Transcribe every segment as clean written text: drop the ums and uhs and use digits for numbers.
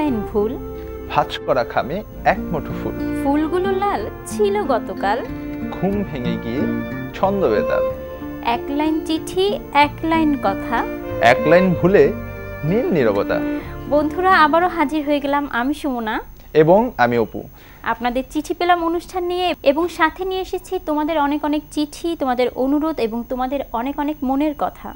Line ভুল, ভাঁজ করা খামে এক মুঠো ফুল, ফুলগুলো লাল ছিল গতকাল, ঘুম ভেঙে গিয়ে ছন্দ বেতাল, এক লাইন চিঠি এক লাইন কথা, এক লাইন ভুলে নীল নীরবতা। বন্ধুরা, আবারও হাজির হয়ে গেলাম আমি সুমনা এবং আমি অপু আপনাদের চিঠি পেলাম অনুষ্ঠান নিয়ে, এবং সাথে নিয়ে এসেছি তোমাদের অনেক অনেক চিঠি, তোমাদের অনুরোধ এবং তোমাদের অনেক অনেক মনের কথা।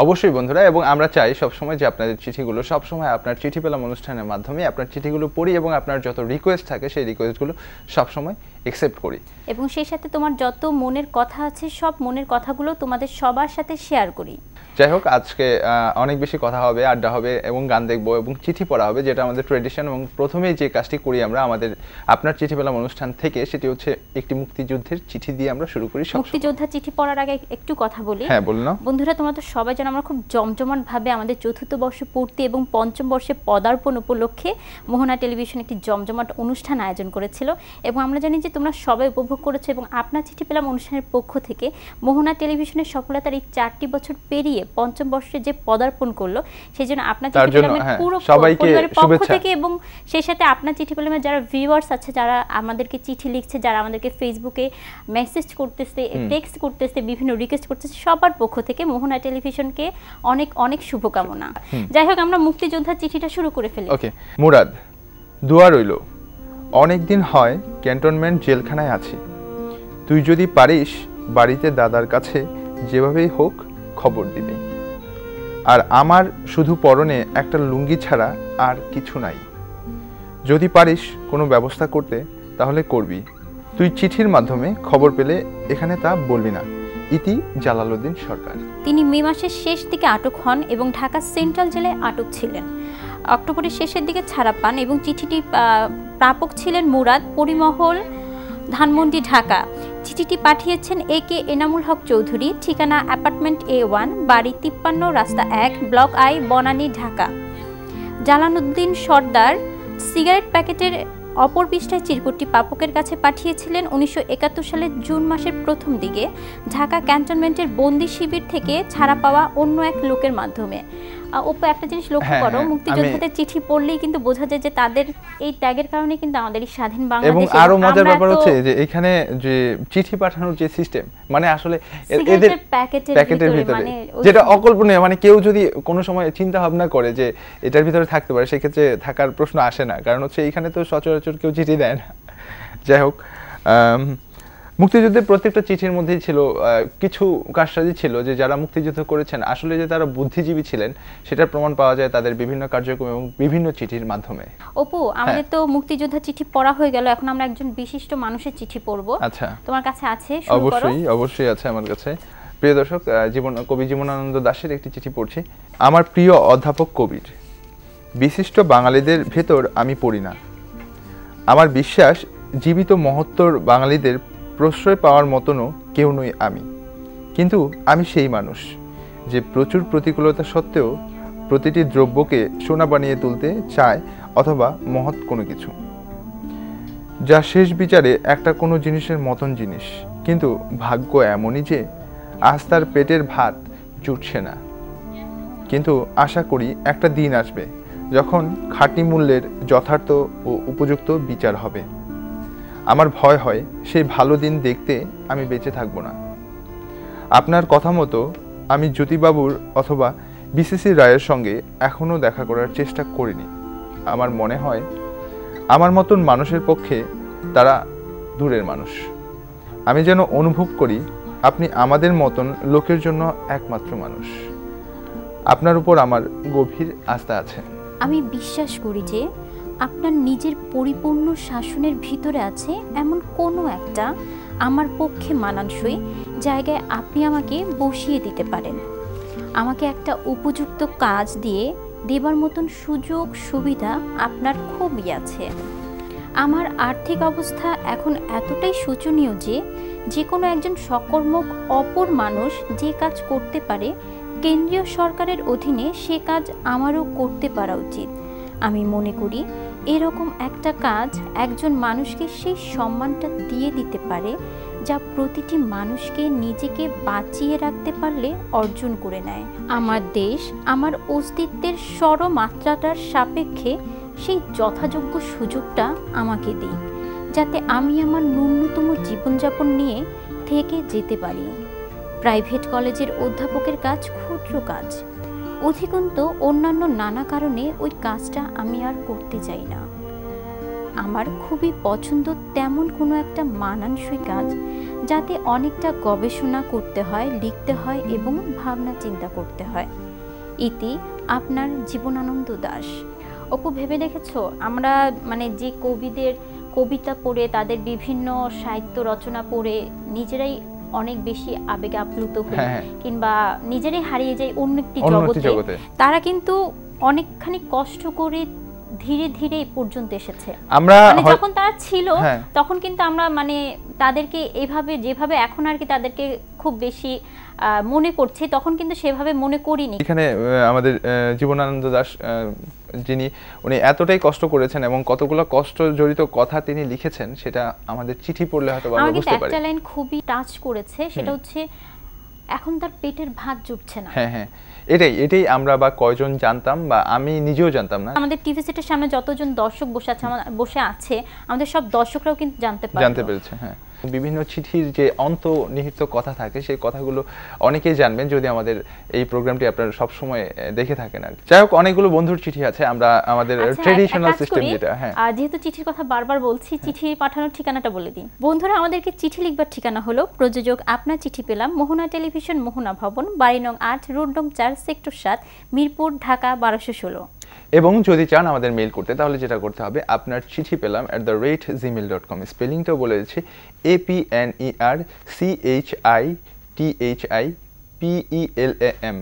অবশ্যই বন্ধুরা, এবং আমরা চাই সবসময় যে আপনাদের চিঠিগুলো সবসময় আপনার চিঠি পেলাম অনুষ্ঠানের মাধ্যমে আপনার চিঠিগুলো পড়ি এবং আপনার যত রিকোয়েস্ট থাকে সেই রিকোয়েস্টগুলো সবসময় অ্যাকসেপ্ট করি, এবং সেই সাথে তোমার যত মনের কথা আছে সব মনের কথাগুলো তোমাদের সবার সাথে শেয়ার করি। যাই হোক, আজকে অনেক বেশি কথা হবে, আড্ডা হবে এবং গান দেখবো এবং চিঠি পড়া হবে, যেটা আমাদের ট্রেডিশন। এবং প্রথমেই যে কাজটি করি আমরা আমাদের আপনার চিঠি পেলাম অনুষ্ঠান থেকে, সেটি হচ্ছে একটি মুক্তিযুদ্ধের চিঠি দিয়ে আমরা শুরু করি। মুক্তিযোদ্ধা চিঠি পড়ার আগে একটু কথা বলি। হ্যাঁ, বলুন না। বন্ধুরা, তোমরা তো সবাই জানো আমরা খুব জমজমাট ভাবে আমাদের চতুর্থ বর্ষ পূর্তি এবং পঞ্চম বর্ষে পদার্পণ উপলক্ষে মোহনা টেলিভিশন একটি জমজমাট অনুষ্ঠান আয়োজন করেছিল, এবং আমরা জানি যে তোমরা সবাই উপভোগ করেছো। এবং আপনার চিঠি পেলাম অনুষ্ঠানের পক্ষ থেকে মোহনা টেলিভিশনের সফলতার এই 4টি বছর পেরিয়ে পঞ্চম বর্ষে যে পদার্পণ করলো, সেই জন্য আপনার চিঠি পেলামের পুরো পরিবারের পক্ষ থেকে এবং সেই সাথে আপনার চিঠি পেলামের যারা ভিউয়ার্স আছে, যারা আমাদেরকে চিঠি লিখছে, যারা আমাদেরকে ফেসবুকে মেসেজ করতেছে, টেক্সট করতেছে, বিভিন্ন রিকোয়েস্ট করতেছে, সবার পক্ষ থেকে মোহনা টেলিভিশনকে অনেক অনেক শুভকামনা। যাই হোক, আমরা মুক্তিযোদ্ধা চিঠিটা শুরু করে ফেলি। ওকে। মুরাদ, দোয়া রইল, অনেক দিন হয় ক্যান্টনমেন্ট জেলখানায় আছি। তুই যদি পারিস বাড়িতে দাদার কাছে যেভাবেই হোক খবর দিবি। আর আমার শুধু পরনে একটা লুঙ্গি ছাড়া আর কিছু নাই। যদি পারিস কোনো ব্যবস্থা করতে তাহলে করবি। তুই চিঠির মাধ্যমে খবর পেলে এখানে তা বলবি না। ইতি জালালউদ্দিন সরকার। তিনি মে মাসের শেষ দিকে আটক হন এবং ঢাকা সেন্ট্রাল জেলে আটক ছিলেন। অক্টোবরের শেষের দিকে ছাড়া পান এবং চিঠিটি প্রাপক ছিলেন মুরাদ, পরিমহল, ধানমন্ডি, ঢাকা। চিঠিটি পাঠিয়েছেন AK এনামুল হক চৌধুরী, ঠিকানা অ্যাপার্টমেন্ট A1, বাড়ি 53, রাস্তা 1, block I, Banani, Dhaka. Jalaluddin Sardar cigarette প্যাকেটের অপর পৃষ্ঠায় চিরকুটটি প্রাপকের কাছে পাঠিয়েছিলেন 1971 সালের জুন মাসের প্রথম দিকে ঢাকা ক্যান্টনমেন্টের বন্দি শিবির থেকে ছাড়া পাওয়া অন্য এক লোকের মাধ্যমে। ওপো, একটা জিনিস লক্ষ্য করো, মুক্তিযোদ্ধাদের চিঠি পড়লেই কিন্তু বোঝা যায় যে তাদের এই ত্যাগের কারণে কিন্তু আমাদের এই স্বাধীন বাংলাদেশ। এবং আরো মজার ব্যাপার হচ্ছে যে এখানে যে চিঠি পাঠানোর যে সিস্টেম, মানে আসলে এদের প্যাকেটের ভিতরে, যেটা অকল্পনীয়, মানে কেউ যদি কোনো সময় চিন্তা ভাবনা করে যে এটার ভিতরে থাকতে পারে, সেক্ষেত্রে থাকার প্রশ্ন আসে না, কারণ হচ্ছে এখানে তো সচরাচর কেউ চিঠি দেয় না। যাই হোক, মুক্তিযুদ্ধের প্রত্যেকটা চিঠির মধ্যেই ছিল কিছু কারসাজি ছিল, যে যারা মুক্তিযুদ্ধ করেছেন আসলে যে তারা বুদ্ধিজীবী ছিলেন সেটার প্রমাণ পাওয়া যায় তাদের বিভিন্ন কার্যক্রম এবং বিভিন্ন চিঠির মাধ্যমে। অপু, আমাদের তো মুক্তিযোদ্ধা চিঠি পড়া হয়ে গেল, এখন আমরা একজন বিশিষ্ট মানুষের চিঠি পড়ব। আচ্ছা, তোমার কাছে আছে? শুরু করো। অবশ্যই আছে আমার কাছে। প্রিয় দর্শক, কবি জীবনানন্দ দাশের একটি চিঠি পড়ছি। আমার প্রিয় অধ্যাপক কবির, বিশিষ্ট বাঙালিদের ভেতর আমি পড়ি না। আমার বিশ্বাস জীবিত মহত্তর বাঙালিদের প্রশ্রয় পাওয়ার মতনও কেউ নই আমি, কিন্তু আমি সেই মানুষ যে প্রচুর প্রতিকূলতা সত্ত্বেও প্রতিটি দ্রব্যকে সোনা বানিয়ে তুলতে চায়, অথবা মহৎ কোনো কিছু, যা শেষ বিচারে একটা কোনো জিনিসের মতন জিনিস। কিন্তু ভাগ্য এমনই যে আজ তার পেটের ভাত জুটছে না। কিন্তু আশা করি একটা দিন আসবে যখন খাঁটি মূল্যের যথার্থ ও উপযুক্ত বিচার হবে। আমার ভয় হয় সেই ভালো দিন দেখতে আমি বেঁচে থাকব না। আপনার কথা মতো আমি জ্যোতিবাবুর অথবা BCC রায়ের সঙ্গে এখনও দেখা করার চেষ্টা করিনি। আমার মনে হয় আমার মতন মানুষের পক্ষে তারা দূরের মানুষ। আমি যেন অনুভব করি আপনি আমাদের মতন লোকের জন্য একমাত্র মানুষ। আপনার উপর আমার গভীর আস্থা আছে। আমি বিশ্বাস করি যে আপনার নিজের পরিপূর্ণ শাসনের ভিতরে আছে এমন কোনো একটা আমার পক্ষে মানানসই জায়গায় আপনি আমাকে বসিয়ে দিতে পারেন। আমাকে একটা উপযুক্ত কাজ দিয়ে দেবার মতন সুযোগ সুবিধা আপনার খুবই আছে। আমার আর্থিক অবস্থা এখন এতটাই শোচনীয় যে কোনো একজন সকর্মক অপর মানুষ যে কাজ করতে পারে কেন্দ্রীয় সরকারের অধীনে সে কাজ আমারও করতে পারা উচিত। আমি মনে করি এরকম একটা কাজ একজন মানুষকে সেই সম্মানটা দিয়ে দিতে পারে যা প্রতিটি মানুষকে নিজেকে বাঁচিয়ে রাখতে পারলে অর্জন করে নেয়। আমার দেশ আমার অস্তিত্বের সরমাত্রাটার সাপেক্ষে সেই যথাযোগ্য সুযোগটা আমাকে দিক, যাতে আমি আমার ন্যূনতম জীবনযাপন নিয়ে থেকে যেতে পারি। প্রাইভেট কলেজের অধ্যাপকের কাজ ক্ষুদ্র কাজ, অধিকন্তু অন্যান্য নানা কারণে ওই কাজটা আমি আর করতে চাই না। আমার খুবই পছন্দ তেমন কোনো একটা মানানসই কাজ, যাতে অনেকটা গবেষণা করতে হয়, লিখতে হয় এবং ভাবনা চিন্তা করতে হয়। ইতি আপনার জীবনানন্দ দাশ। অপু, ভেবে দেখেছো আমরা মানে যে কবিদের কবিতা পড়ে, তাদের বিভিন্ন সাহিত্য রচনা পড়ে নিজেরাই অনেক বেশি আবেগে আপ্লুত হই, কিংবা নিজেরাই হারিয়ে যাই অন্য একটি জগতে, তারা কিন্তু অনেকখানি কষ্ট করে ধীরে ধীরে এই পর্যন্ত এসেছে। আমরা যখন তারা ছিল তখন কিন্তু আমরা মানে তাদেরকে এভাবে যেভাবে এখন আর কি তাদেরকে খুব বেশি মনে করছে, তখন কিন্তু সেভাবে মনে করিনি। এখানে আমাদের জীবনানন্দ দাশ উনি এতটাই কষ্ট করেছেন এবং কতগুলো কষ্ট জড়িত কথা তিনি লিখেছেন, সেটা আমাদের চিঠি পড়লে হয়তো আমরা বুঝতে পারি। একটা লাইন খুবই টাচ করেছে, সেটা হচ্ছে এখন তার পেটের ভাত জুটছে না। হ্যাঁ, এটাই আমরা বা কয়জন জানতাম, বা আমি নিজেও জানতাম না। আমাদের টিভি সেটের সামনে যতজন দর্শক বসে আছে আমাদের সব দর্শকরাও কিন্তু জানতে পেরেছে। হ্যাঁ, বিভিন্ন চিঠির যে অন্তর্নিহিত কথা থাকে, সেই কথাগুলো অনেকেই জানবেন যদি আমাদের এই প্রোগ্রামটি আপনারা সব সময় দেখে থাকেন। আর যাই হোক, অনেকগুলো বন্ধুর চিঠি আছে। আমরা আমাদের ট্র্যাডিশনাল সিস্টেম যেটা, যেহেতু চিঠির কথা বারবার বলছি, চিঠি পাঠানোর ঠিকানাটা বলে দিই। বন্ধুরা, আমাদেরকে চিঠি লিখবার ঠিকানা হলো প্রযোজক আপনার চিঠি পেলাম, মোহনা টেলিভিশন, মোহনা ভবন, বাড়ি নং 8, রোড নং 4, সেক্টর 7, মিরপুর, ঢাকা 1216। এবং যদি চান আমাদের মেইল করতে, তাহলে যেটা করতে হবে, আপনার চিঠি পেলাম @gmail.com। স্পেলিংটাও বলে দিচ্ছি, APNERCHITHIPELAM।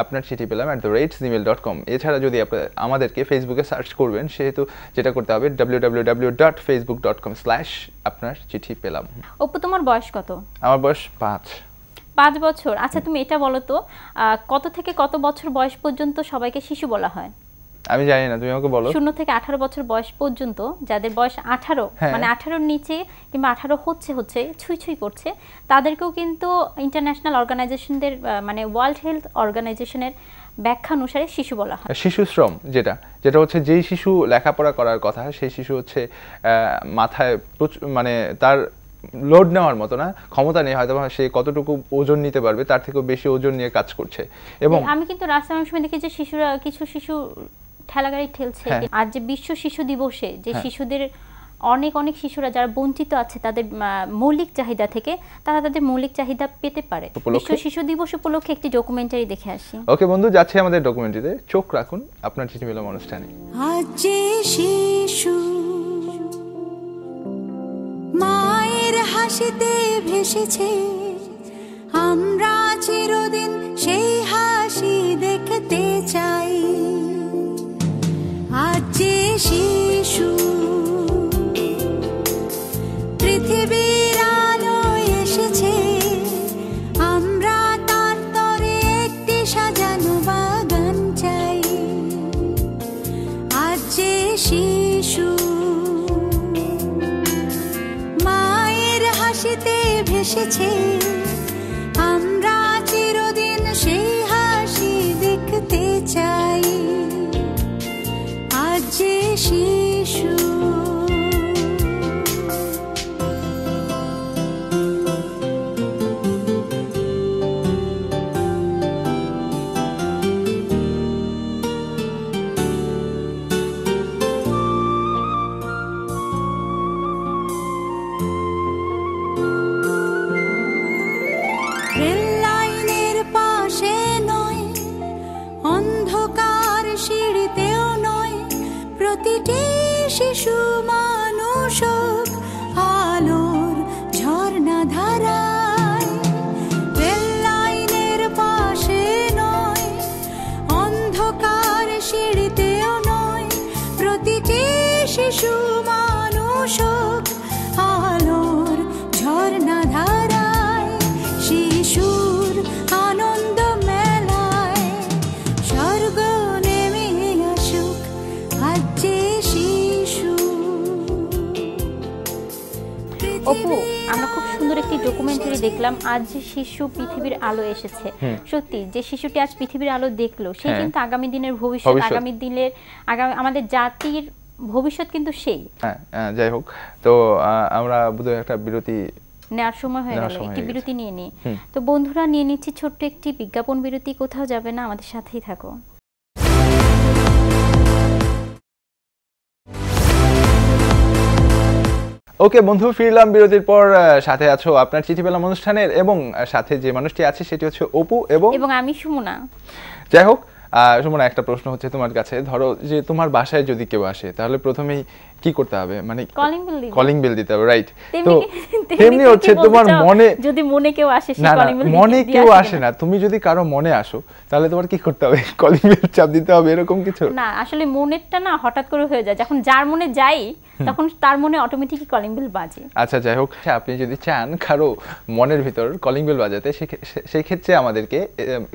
আপনার চিঠি পেলাম @gmail.com। এছাড়া যদি আপনি আমাদেরকে ফেসবুকে সার্চ করবেন, সেহেতু যেটা করতে হবে www.facebook.com/আপনার চিঠি পেলাম। অপু, তোমার বয়স কত? আমার বয়স 5 বছর। আচ্ছা, তুমি এটা বলো তো, কত থেকে কত বছর বয়স পর্যন্ত সবাইকে শিশু বলা হয়? আমি জানি না, তুমি আমাকে বলো। 0 থেকে 18 বছর বয়স পর্যন্ত, যাদের বয়স 18 মানে 18-র নিচে কিংবা 18 হচ্ছে ছুঁই করছে, তাদেরকেও কিন্তু ইন্টারন্যাশনাল অর্গানাইজেশনদের মানে ওয়ার্ল্ড হেলথ অর্গানাইজেশনের ব্যাখ্যা অনুসারে শিশু বলা হয়। শিশু শ্রম যেটা হচ্ছে, যেই শিশু লেখাপড়া করার কথা, সেই শিশু হচ্ছে মাথায় মানে তার লোড নেওয়ার মতো না, ক্ষমতা নেই, হয়তো সে কতটুকু ওজন নিতে পারবে তার থেকেও বেশি ওজন নিয়ে কাজ করছে। এবং আমি কিন্তু রাস্তায় অনেক সময় দেখি যে কিছু শিশু ঠেলাগাড়ি ঠেলছে। আর যে বিশ্ব শিশু দিবসে যে শিশুদের অনেক শিশুরা যারা বঞ্চিত আছে তাদের মৌলিক চাহিদা থেকে, তারা তাদের মৌলিক চাহিদা পেতে পারে। বিশ্ব শিশু দিবস উপলক্ষে একটি ডকুমেন্টারি দেখে আসি। ওকে বন্ধু, যাচ্ছে আমাদের ডকুমেন্টারিতে। চোখ রাখুন আপনার চিঠি পেলাম অনুষ্ঠানে। আজ যে শিশু মায়ের হাসিতে ভেসেছে, আমরা চিরদিন সেই হাসি দেখতে চাই। আজ যে শিশু পৃথিবীর আলোয় এসেছে, আমরা তার তরে একটি সাজানো বাগান চাই। আজ যে শিশু মায়ের হাসিতে ভেসেছে, আমরা চিরদিন সেই হাসি দেখতে চাই। আজ যে শিশু রেল লাইনের পাশে নয়, অন্ধকার সিঁড়িতেও নয়, প্রতিটি শিশু মানুষ আলোর ঝর্ণা ধারায়। রেল লাইনের পাশে নয়, অন্ধকার সিঁড়িতেও নয়, প্রতিটি শিশু মানুষ আলোর ঝর্ণা ধারায়। শিশুর আনন্দ মেলায় স্বর্গ নেমে আসুক, আজ যে শিশু। অপু, আমরা খুব সুন্দর একটি ডকুমেন্টারি দেখলাম, আজ যে শিশু পৃথিবীর আলো এসেছে। সত্যি, যে শিশুটি আজ পৃথিবীর আলো দেখলো, সে কিন্তু আগামী দিনের ভবিষ্যৎ, আগামী দিনের আমাদের জাতির ভবিষ্যৎ কিন্তু সেই। হ্যাঁ, যাই হোক, তো আমরা বোধহয় একটা বিরতি নেওয়ার সময় হয়ে গেল, একটি বিরতি নিয়ে নিই। তো বন্ধুরা, নিয়ে নিচ্ছি ছোট্ট একটি বিজ্ঞাপন বিরতি। কোথাও যাবে না, আমাদের সাথেই থাকো। ওকে বন্ধু, ফিরলাম বিরতির পর। সাথে আছো আপনার চিঠি পেলাম অনুষ্ঠানের, এবং সাথে যে মানুষটি আছে সেটি হচ্ছে অপু এবং আমি সুমনা। যাই হোক সুমনা, একটা প্রশ্ন হচ্ছে তোমার কাছে। ধরো যে তোমার বাসায় যদি কেউ আসে, তাহলে প্রথমেই কি করতে হবে? মানে কলিং বেল দিতে হবে, রাইট? তো তেমনি হচ্ছে তোমার মনে, যদি মনে কেউ আসে, না না, মনে কেউ আসে না, তুমি যদি কারো মনে আসো, তাহলে তোমার কি করতে হবে? কলিং বেল চাপ দিতে হবে এরকম কিছু? না, আসলে মনেরটা না হঠাৎ করে হয়ে যায়, যখন যার মনে যাই তখন তার মনে অটোমেটিকলি কলিং বেল বাজে। আচ্ছা, যাই হোক, আপনি যদি চান কারো মনের ভিতর কলিং বেল বাজাতে, সেই ক্ষেত্রে আমাদেরকে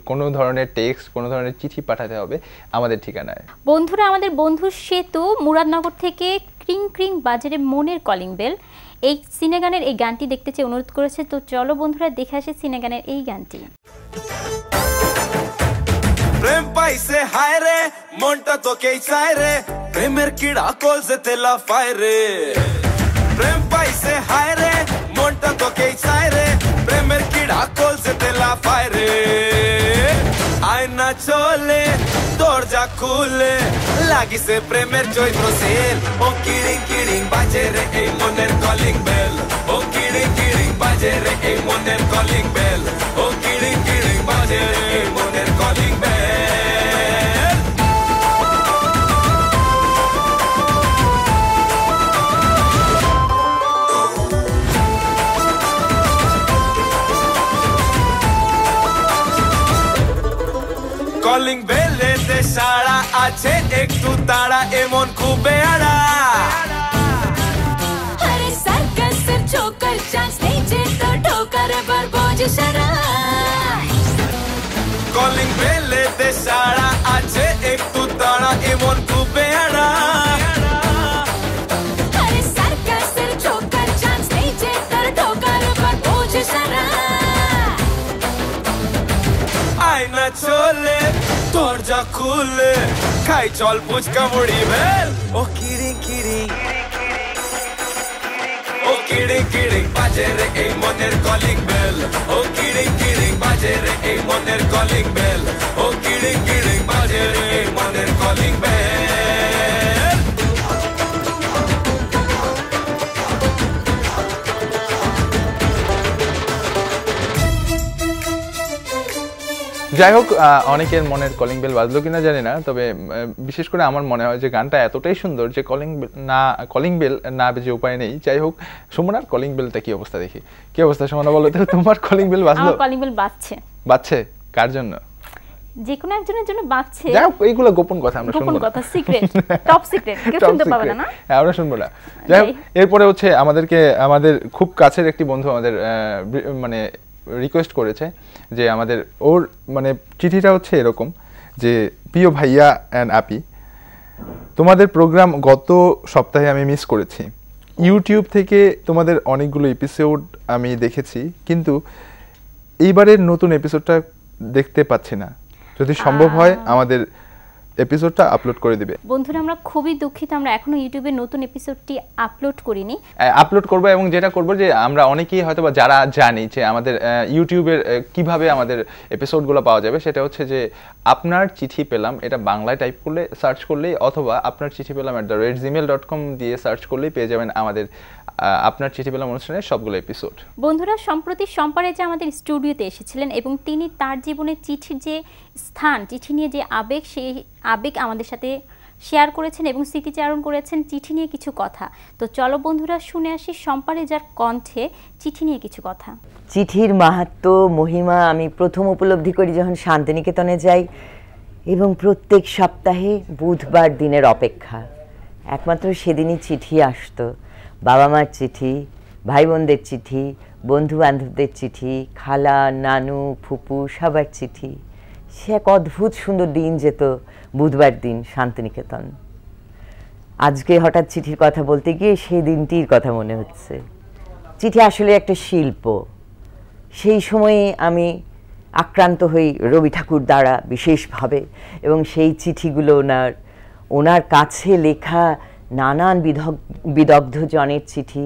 কোনো ধরনের টেক্সট, কোনো ধরনের চিঠি পাঠাতে হবে আমাদের ঠিকানায়। বন্ধুরা, আমাদের বন্ধু সেতু মুরাদনগর থেকে ক্রিং ক্রিং বাজারে মনের কলিং বেল এই সিনেগানের এই গানটি দেখতে চেয়ে অনুরোধ করেছে। তো চলো বন্ধুরা, দেখে আসি সিনেগানের এই গানটি। প্রেম পাইছে হায় রে, মনটা তোকেই চায় রে, প্রেমের কিড়া কলজে তেলা ফায় রে। প্রেম পাইছে হায় রে, মনটা তোকেই চায় রে, প্রেমের কিড়া কলজে তেলা ফায় রে। আয়না চলে, দরজা খুলে, লাগিছে প্রেমের চৈত্র সেল। ও কিড়িং কিড়িং বাজে রে এই মনের কলিং বেল, ও কিড়িং কিড়িং বাজে রে এই মনের কলিং বেল, ও কিড়িং কিড়িং বাজে রে এই মনের কলিং বেল। কলিং বেলেতে সাড়া আছে, একটু তাড়া এমন খুবই আড়া। আরে সার্কাসের ঠোকার চান্স নেই, যে তো ঠোকার এবার বোঝে সারা। কলিং বেলেতে সাড়া আছে, একটু তাড়া এমন খুবই আড়া। আরে সার্কাসের ঠোকার চান্স নেই, যে তোর ঠোকার এবার বোঝে সারা। আয়না চলে, দরজা খুলে, খাই চল ফুচকা মুড়ি বেল। ও কিড়িং কিড়িং, ও কিড়িং কিড়িং বাজে রে এই মনের কলিং বেল, ও কিড়িং কিড়িং বাজে রে এই মনের কলিং বেল, ও কিড়িং কিড়িং বাজে রে এই মনের কলিং বেল। যাই হোক, অনেকের মনের কলিং বেল বাজলো কিনা জানি না, তবে বিশেষ করে আমার মনে হয় যে গানটা এতটাই সুন্দর যে কলিং বেল না বেজে উপায় নেই। যাই হোক, সুমনার কলিং বেলটা কি অবস্থা দেখি। কি অবস্থা সুমনা, বলো তো, তোমার কলিং বেল বাজলো? আমার কলিং বেল বাজছে। বাজছে? কার জন্য? যে কোনো একজনের জন্য বাজছে। যাই হোক, এইগুলো গোপন কথা, আমরা শুনবো না। গোপন কথা, সিক্রেট, টপ সিক্রেট, কেউ শুনতে পাবে না। হ্যাঁ, আমরা শুনবো না। যাই হোক, এরপরে হচ্ছে আমাদের খুব কাছের একটি বন্ধু আমাদের মানে রিকোয়েস্ট করেছে যে আমাদের ওর মানে চিঠিটা হচ্ছে এরকম যে, প্রিয় ভাইয়া অ্যান্ড আপি, তোমাদের প্রোগ্রাম গত সপ্তাহে আমি মিস করেছি। ইউটিউব থেকে তোমাদের অনেকগুলো এপিসোড আমি দেখেছি, কিন্তু এইবারের নতুন এপিসোডটা দেখতে পাচ্ছি না। যদি সম্ভব হয় আমাদের এপিসোডটা আপলোড করে দিবে। বন্ধুরা, আমরা খুবই দুঃখিত, আমরা এখনো ইউটিউবে নতুন এপিসোডটি আপলোড করিনি। আপলোড করব, এবং যেটা করব যে আমরা অনেকেই হয়তো বা যারা জানি যে আমাদের ইউটিউবের কিভাবে আমাদের এপিসোডগুলো পাওয়া যাবে, সেটা হচ্ছে যে আপনার চিঠি পেলাম, এটা বাংলায় টাইপ করলে সার্চ করলেই, অথবা আপনার চিঠি পেলাম @gmail.com দিয়ে সার্চ করলেই পেয়ে যাবেন আমাদের আপনার চিঠি পেলাম অনুষ্ঠানের সবগুলো এপিসোড। বন্ধুরা, সম্প্রতি সম্পারে যে আমাদের স্টুডিওতে এসেছিলেন এবং তিনি তার জীবনে চিঠির যে স্থান, চিঠি নিয়ে যে আবেগ, সেই আবেগ আমাদের সাথে শেয়ার করেছেন এবং স্মৃতিচারণ করেছেন চিঠি নিয়ে কিছু কথা। তো চলো বন্ধুরা, শুনে আসি সম্পারে যার কণ্ঠে চিঠি নিয়ে কিছু কথা। চিঠির মাহাত্ম্য, মহিমা আমি প্রথম উপলব্ধি করি যখন শান্তিনিকেতনে যাই, এবং প্রত্যেক সপ্তাহে বুধবার দিনের অপেক্ষা। একমাত্র সেদিনই চিঠি আসতো, বাবা মার চিঠি, ভাই বোনদের চিঠি, বন্ধু বান্ধবদের চিঠি, খালা, নানু, ফুপু সবার চিঠি। সে এক অদ্ভুত সুন্দর দিন যেত, বুধবার দিন শান্তিনিকেতন। আজকে হঠাৎ চিঠির কথা বলতে গিয়ে সেই দিনটির কথা মনে হচ্ছে। চিঠি আসলে একটা শিল্প। সেই সময়ে আমি আক্রান্ত হই রবি ঠাকুর দ্বারা বিশেষভাবে, এবং সেই চিঠিগুলো ওনার কাছে লেখা নানান বিদগ্ধ জনের চিঠি,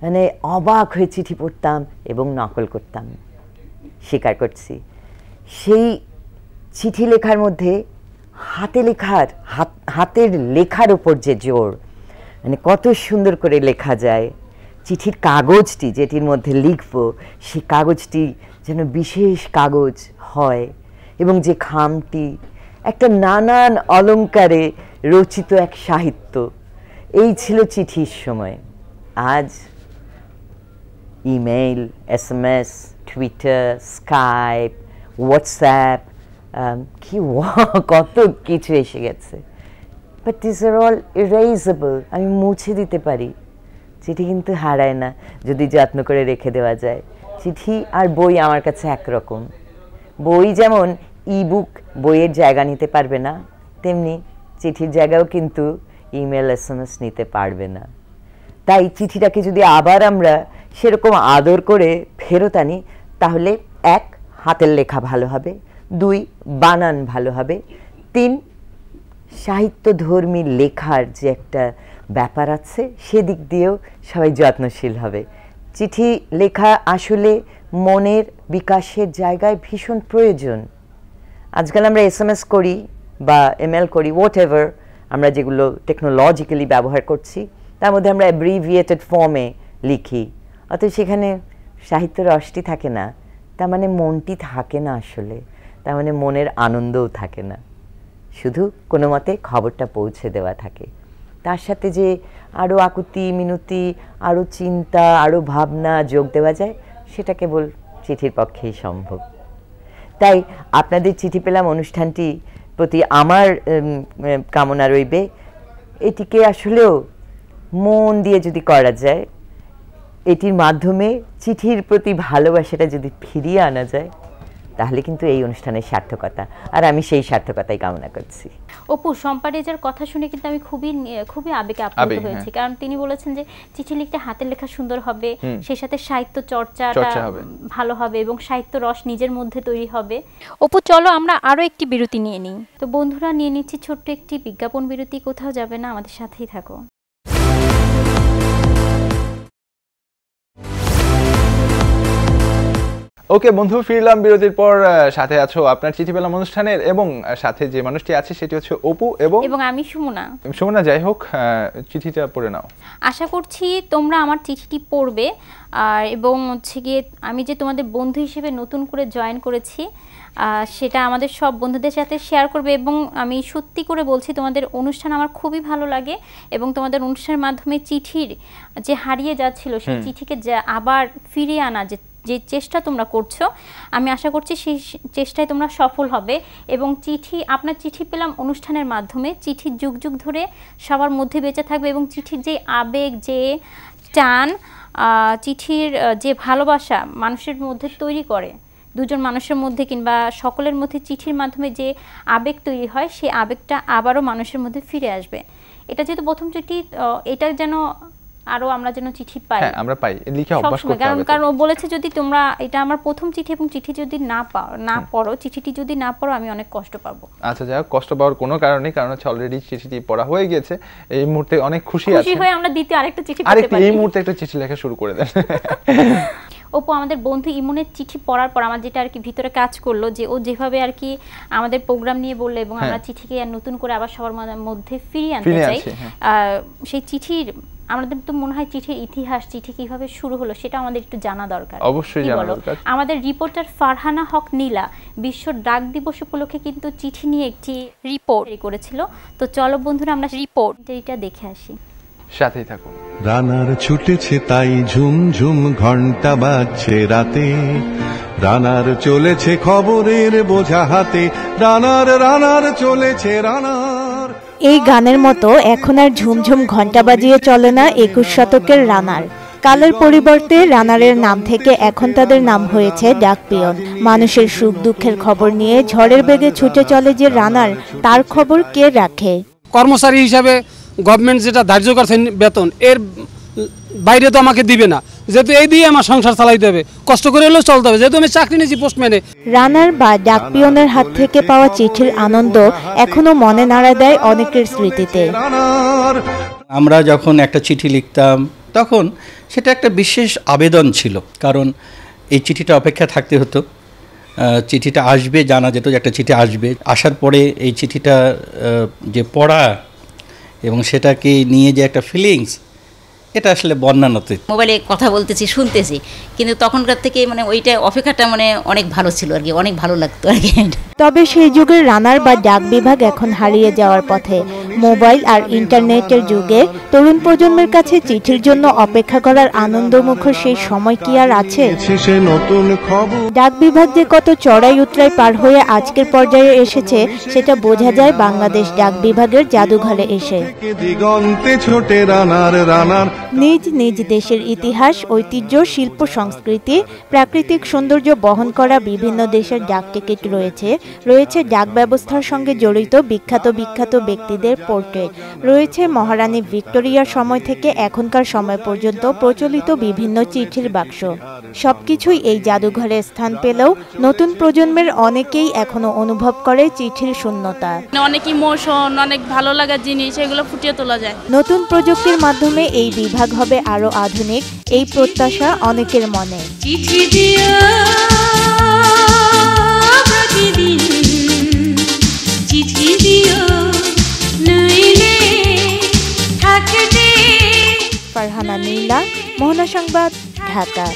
মানে অবাক হয়ে চিঠি পড়তাম এবং নকল করতাম। স্বীকার করছি, সেই চিঠি লেখার মধ্যে হাতের লেখার উপর যে জোর, মানে কত সুন্দর করে লেখা যায়। চিঠির কাগজটি যেটির মধ্যে লিখব, সেই কাগজটি যেন বিশেষ কাগজ হয় এবং যে খামটি একটা নানান অলংকারে রচিত এক সাহিত্য। এই ছিল চিঠির সময়। আজ email, SMS, Twitter, Skype, WhatsApp, কত কিছু এসে গেছে। But this are all erasable, আমি মুছে দিতে পারি। চিঠি কিন্তু হারায় না যদি যত্ন করে রেখে দেওয়া যায়। চিঠি আর বই আমার কাছে একরকম। বই যেমন ইবুক বইয়ের জায়গা নিতে পারবে না, তেমনি চিঠির জায়গাও কিন্তু ইমেল, SMS নিতে পারবে না। তাই চিঠিটাকে যদি আবার আমরা সেরকম আদর করে ফেরত আনি, তাহলে 1, হাতের লেখা ভালো হবে, 2, বানান ভালো হবে, 3, সাহিত্যধর্মী লেখার যে একটা ব্যাপার আছে সেদিক দিয়েও সবাই যত্নশীল হবে। চিঠি লেখা আসলে মনের বিকাশের জায়গায় ভীষণ প্রয়োজন। আজকাল আমরা SMS করি বা ইমেল করি, হোয়াট এভার আমরা যেগুলো টেকনোলজিক্যালি ব্যবহার করছি, তার মধ্যে আমরা অ্যাব্রিভিয়েটেড ফর্মে লিখি, অতএব সেখানে সাহিত্য রসটি থাকে না, তার মানে মনটি থাকে না আসলে, তার মানে মনের আনন্দও থাকে না, শুধু কোনো মতে খবরটা পৌঁছে দেওয়া থাকে। তার সাথে যে আরও আকুতি মিনতি, আরও চিন্তা, আরও ভাবনা যোগ দেওয়া যায়, সেটা কেবল চিঠির পক্ষেই সম্ভব। তাই আপনাদের চিঠি পেলাম অনুষ্ঠানটি প্রতি আমার কামনা রইবে, এটিকে আসলেও মন দিয়ে যদি করা যায়, এটির মাধ্যমে চিঠির প্রতি ভালোবাসাটা যদি ফিরিয়ে আনা যায়, তাহলে কিন্তু এই অনুষ্ঠানের সার্থকতা, আর আমি সেই সার্থকতাই কামনা করছি। অপু, শম্পা রেজার কথা শুনে কিন্তু আমি খুবই আবেগে আপ্লুত হয়েছি, কারণ তিনি বলেছেন যে চিঠি লিখতে হাতের লেখা সুন্দর হবে, সেই সাথে সাহিত্য চর্চাটা ভালো হবে এবং সাহিত্য রস নিজের মধ্যে তৈরি হবে। অপু, চলো আমরা আরো একটি বিরতি নিয়ে নিই। তো বন্ধুরা, নিয়ে নিচ্ছি ছোট্ট একটি বিজ্ঞাপন বিরতি। কোথাও যাবে না, আমাদের সাথেই থাকো। ওকে বন্ধু, ফিরলাম বিরতির পর। সাথে আছো আপনার চিঠি পেলাম অনুষ্ঠানের, এবং সাথে যে মানুষটি আছে সেটি হচ্ছে অপু এবং আমি সুমনা। সুমনা, যাই হোক, চিঠিটা পড়ে নাও। আশা করছি তোমরা আমার চিঠিটি পড়বে, আর এবং হচ্ছে গিয়ে আমি যে তোমাদের বন্ধু হিসেবে নতুন করে জয়েন করেছি, সেটা আমাদের সব বন্ধুদের সাথে শেয়ার করবে। এবং আমি সত্যি করে বলছি, তোমাদের অনুষ্ঠান আমার খুবই ভালো লাগে, এবং তোমাদের অনুষ্ঠানের মাধ্যমে চিঠির যে হারিয়ে যাচ্ছিল সেই চিঠিকে আবার ফিরিয়ে আনা যে চেষ্টা তোমরা করছো, আমি আশা করছি সেই চেষ্টায় তোমরা সফল হবে। এবং আপনার চিঠি পেলাম অনুষ্ঠানের মাধ্যমে চিঠি যুগ যুগ ধরে সবার মধ্যে বেঁচে থাকবে, এবং চিঠির যে আবেগ, যে টান, চিঠির যে ভালোবাসা মানুষের মধ্যে তৈরি করে, দুজন মানুষের মধ্যে কিংবা সকলের মধ্যে চিঠির মাধ্যমে যে আবেগ তৈরি হয়, সেই আবেগটা আবারও মানুষের মধ্যে ফিরে আসবে। এটা যেহেতু প্রথম চিঠি, এটা যেন আরো আমরা যেন চিঠি পাই, হ্যাঁ আমরা পাই, লিখে অভ্যাস করতে হবে। কারণ ও বলেছে যদি তোমরা, এটা আমার প্রথম চিঠি, এবং চিঠি যদি চিঠিটি যদি না পড়ো আমি অনেক কষ্ট পাবো। আচ্ছা, যাই হোক, কষ্ট পাওয়ার কোনো কারণ নেই, কারণ হচ্ছে অলরেডি চিঠিটি পড়া হয়ে গেছে। এই মুহূর্তে অনেক খুশি হয়ে আমরা দ্বিতীয় আরেকটা চিঠি পেতে পারি। এই মুহূর্তে একটা চিঠি লেখা শুরু করে দেন। অপু, আমাদের বন্ধু ইমনের চিঠি পড়ার পর আমার যেটা আর কি ভিতরে কাজ করলো, যে ও যেভাবে আর কি আমাদের প্রোগ্রাম নিয়ে বললো, এবং আমরা চিঠিকে নতুন করে আবার সবার মধ্যে ফিরিয়ে আনতে চাই, সেই চিঠির আমাদের তো মনে হয় চিঠির ইতিহাস, চিঠি কিভাবে শুরু হলো সেটা আমাদের একটু জানা দরকার। অবশ্যই জানা দরকার। আমাদের রিপোর্টার ফারহানা হক নীলা বিশ্ব ডাক দিবস উপলক্ষে কিন্তু চিঠি নিয়ে একটি রিপোর্ট করেছিল। তো চলো বন্ধুরা, আমরা রিপোর্টটা দেখে আসি, সাথেই থাকুন। রানার ছুটেছে তাই ঝুমঝুম ঘন্টা বাজছে রাতে, রানার চলেছে খবরের বোঝা হাতে, রানার চলেছে রানার। এই গানের মতো এখন আর ঝুমঝুম ঘন্টা বাজিয়ে চলে না 21 শতকের রানার। কালের পরিবর্তে রানারের নাম থেকে এখন তাদের নাম হয়েছে ডাক পিয়ন। মানুষের সুখ দুঃখের খবর নিয়ে ঝড়ের বেগে ছুটে চলে যে রানার, তার খবর কে রাখে? কর্মচারী হিসাবে গভর্নমেন্ট যেটা ধার্য করছে বেতন, এর বাইরে তো আমাকে দিবে না, যেহেতু এই দিয়ে আমার সংসার চালাইতে হবে, কষ্ট করে হলেও চলতে হবে, যেহেতু আমি চাকরি নিয়েছি পোস্টম্যানে। রানার বা ডাক পিয়নের হাত থেকে পাওয়া চিঠির আনন্দ এখনো মনে নাড়া দেয় অনেকের স্মৃতিতে। আমরা যখন একটা চিঠি লিখতাম তখন সেটা একটা বিশেষ আবেদন ছিল, কারণ এই চিঠিটা অপেক্ষা থাকতে হতো, চিঠিটা আসবে, জানা যেত যে একটা চিঠি আসবে, আসার পরে এই চিঠিটা যে পড়া এবং সেটাকে নিয়ে যে একটা ফিলিংস, এটা আসলে বর্ণনাতে। মোবাইলে কথা বলতেছি, শুনতেছি, কিন্তু তখনকার থেকে মানে ওইটা অপেক্ষাটা মানে অনেক ভালো ছিল আর কি, অনেক ভালো লাগতো আর কি। তবে সেই যুগের রানার বা ডাক বিভাগ এখন হারিয়ে যাওয়ার পথে। মোবাইল আর ইন্টারনেটের যুগে তরুণ প্রজন্মের কাছে চিঠির জন্য অপেক্ষা করার আনন্দমুখর সেই সময় কি আর আছে? ডাক বিভাগ যে কত চড়াই উতরাই পার হয়ে আজকের পর্যায়ে এসেছে সেটা বোঝা যায় বাংলাদেশ ডাক বিভাগের জাদুঘরে এসে। নিজ নিজ দেশের ইতিহাস, ঐতিহ্য, শিল্প সংস্কৃতি, প্রাকৃতিক সৌন্দর্য বহন করা বিভিন্ন দেশের ডাক টিকিট রয়েছে, রয়েছে ডাক ব্যবস্থার সঙ্গে জড়িত বিখ্যাত ব্যক্তিদের পোর্ট্রেট, রয়েছে মহারানী ভিক্টোরিয়ার সময় থেকে এখনকার সময় পর্যন্ত প্রচলিত বিভিন্ন চিঠির বাক্স। সবকিছুই এই জাদুঘরে স্থান পেলেও নতুন প্রজন্মের অনেকেই এখনো অনুভব করে চিঠির শূন্যতা। অনেক ইমোশন, অনেক ভালো লাগার জিনিস, এগুলো ফুটিয়ে তোলা যায়। নতুন প্রযুক্তির মাধ্যমে এই বিভাগ হবে আরো আধুনিক, এই প্রত্যাশা অনেকের মনে। চিঠি দিও প্রতিদিন, চিঠি দিও নইলে থাকতে। ফারহানা নীলা, মোহনা সংবাদ, ঢাকা।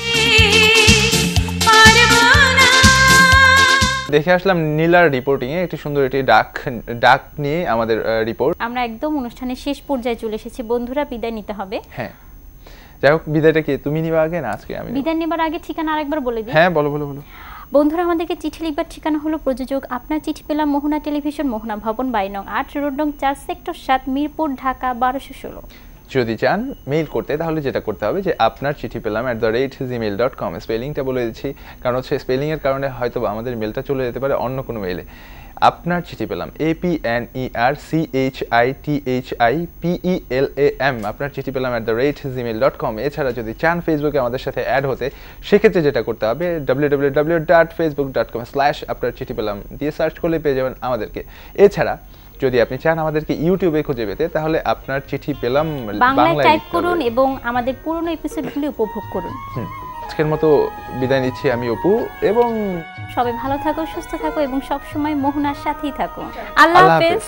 দেখে আসলাম নীলার রিপোর্টিং এ একটি সুন্দর একটি ডাক নিয়ে আমাদের রিপোর্ট। আমরা একদম অনুষ্ঠানের শেষ পর্যায়ে চলে এসেছি বন্ধুরা, বিদায় নিতে হবে। হ্যাঁ, যাই হোক, বিদায়টা কি তুমি নিবা আগে না আজকে আমি? বিদায় নেবার আগে ঠিকানা আরেকবার বলে দিই। হ্যাঁ, বলো। বন্ধুরা, আমাদেরকে চিঠি লিখবার ঠিকানা হলো প্রযোজক আপনার চিঠি পেলাম, মোহনা টেলিভিশন, মোহনা ভবন, 22 নং 8 রোড নং 4 সেক্টর 7 মিরপুর, ঢাকা 1216। যদি চান মেইল করতে তাহলে যেটা করতে হবে যে আপনার চিঠি পেলাম @gmail.com, স্পেলিংটা বলে দিচ্ছি কারণ হচ্ছে স্পেলিং এর কারণে হয়তো আমাদের মেলটা চলে যেতে পারে অন্য কোনো মেইলে। আপনার চিঠি পেলাম APNERCHITHIPELAM, আপনার চিঠি পেলাম @gmail.com। এছাড়া যদি চান ফেসবুকে আমাদের সাথে অ্যাড হতে, সেক্ষেত্রে যেটা করতে হবে www.facebook.com/ আপনার চিঠি পেলাম দিয়ে সার্চ করলে পেয়ে যাবেন আমাদেরকে। এছাড়া যদি আপনি চান আমাদেরকে ইউটিউবে খুঁজে পেতে, তাহলে আপনার চিঠি পেলাম বাংলায় টাইপ করুন এবং আমাদের পুরনো এপিসোডগুলি উপভোগ করুন। আজকের মতো বিদায় নিচ্ছি আমি অপু, এবং সবাই ভালো থাকো, সুস্থ থাকো এবং সব সময় মোহনার সাথেই থাকো। আল্লাহ হাফেজ।